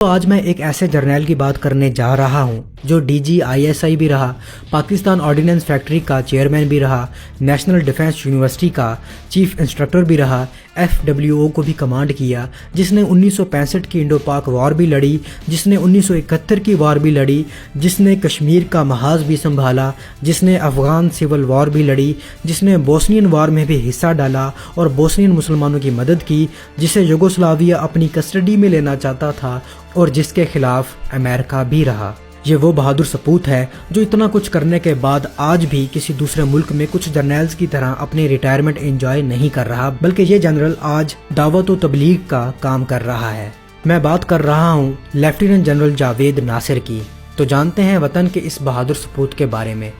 تو آج میں ایک ایسے جرنیل کی بات کرنے جا رہا ہوں جو D G I S I بھی رہا، پاکستان آرڈیننس فیکٹری کا چیئرمین بھی رہا، نیشنل ڈیفنس یونیورسٹی کا چیف انسٹرکٹر بھی رہا، FWO کو بھی کمانڈ کیا، جس نے 1965 کی انڈو پاک وار بھی لڑی، جس نے 1971 کی وار بھی لڑی، جس نے کشمیر کا محاذ بھی سنبھالا، جس نے افغان سول وار بھی لڑی، جس نے بوسنین وار میں بھی حصہ ڈالا اور بوسنین مسلمانوں کی مدد کی، جسے یوگوسلاویہ اپنی کسٹڈی میں لینا چاہتا تھا اور جس کے خلاف امریکہ بھی رہا۔ یہ وہ بہادر سپوت ہے جو اتنا کچھ کرنے کے بعد آج بھی کسی دوسرے ملک میں کچھ جرنیلز کی طرح اپنی ریٹائرمنٹ انجوائے نہیں کر رہا، بلکہ یہ جنرل آج دعوت و تبلیغ کا کام کر رہا ہے۔ میں بات کر رہا ہوں لیفٹیننٹ جنرل جاوید ناصر کی۔ تو جانتے ہیں وطن کے اس بہادر سپوت کے بارے میں۔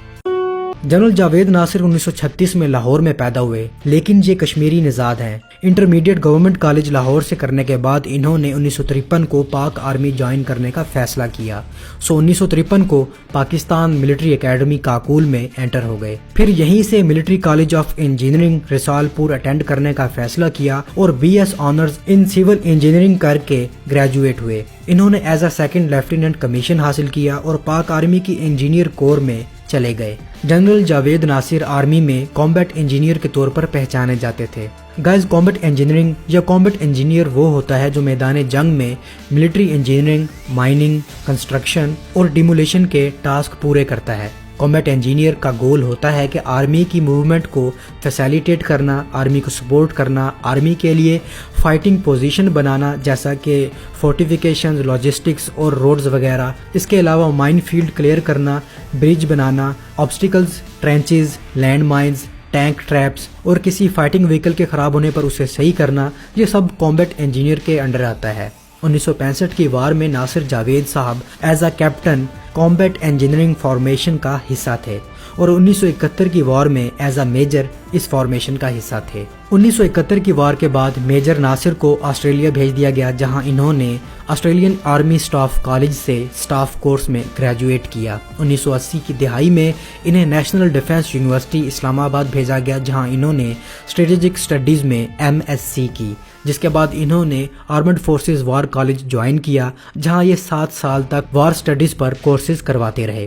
جنرل جاوید ناصر 1936 میں لاہور میں پیدا ہوئے، لیکن یہ کشمیری نژاد ہیں۔ انٹرمیڈیٹ گورنمنٹ کالج لاہور سے کرنے کے بعد انہوں نے 1953 کو پاک آرمی جوائن کرنے کا فیصلہ کیا۔ 1953 کو پاکستان ملٹری اکیڈمی کاکول میں انٹر ہو گئے، پھر یہیں سے ملٹری کالج آف انجینئرنگ رسال پور اٹینڈ کرنے کا فیصلہ کیا اور BS آنرز ان سول انجینئرنگ کر کے گریجویٹ ہوئے۔ انہوں نے as a second lieutenant commission حاصل کیا اور پاک آرمی کی انجینئر کور میں چلے گئے۔ جنرل جاوید ناصر آرمی میں کامبیٹ انجینئر کے طور پر پہچانے جاتے تھے۔ گائز، کامبیٹ انجینئرنگ یا کامبیٹ انجینئر وہ ہوتا ہے جو میدان جنگ میں ملٹری انجینئرنگ، مائننگ، کنسٹرکشن اور ڈیمولیشن کے ٹاسک پورے کرتا ہے۔ کامبیٹ انجینئر کا گول ہوتا ہے کہ آرمی کی موومنٹ کو فیسیلیٹیٹ کرنا، آرمی کو سپورٹ کرنا، آرمی کے لیے فائٹنگ پوزیشن بنانا جیسا کہ فورٹیفیکیشنز، لاجسٹکس اور روڈز وغیرہ۔ اس کے علاوہ مائن فیلڈ کلیئر کرنا، برج بنانا، obstacles, trenches, land mines, tank traps اور کسی فائٹنگ وہیکل کے خراب ہونے پر اسے صحیح کرنا، یہ سب کامبیٹ انجینئر کے انڈر آتا ہے۔ 1965 کی وار میں Nasir Javed Sahab as a captain combat engineering formation کا حصہ تھے اور 1971 کی وار میں ایز اے میجر اس فارمیشن کا حصہ تھے۔ 1971 کی وار کے بعد میجر ناصر کو آسٹریلیا بھیج دیا گیا، جہاں انہوں نے آسٹریلین آرمی سٹاف کالج سے سٹاف کورس میں گریجویٹ کیا۔ 1980 کی دہائی میں انہیں نیشنل ڈیفنس یونیورسٹی اسلام آباد بھیجا گیا، جہاں انہوں نے اسٹریٹجک اسٹڈیز میں MSc کی، جس کے بعد انہوں نے armed forces war college join کیا، جہاں یہ 7 سال تک وار سٹڈیز پر کورسز کرواتے رہے۔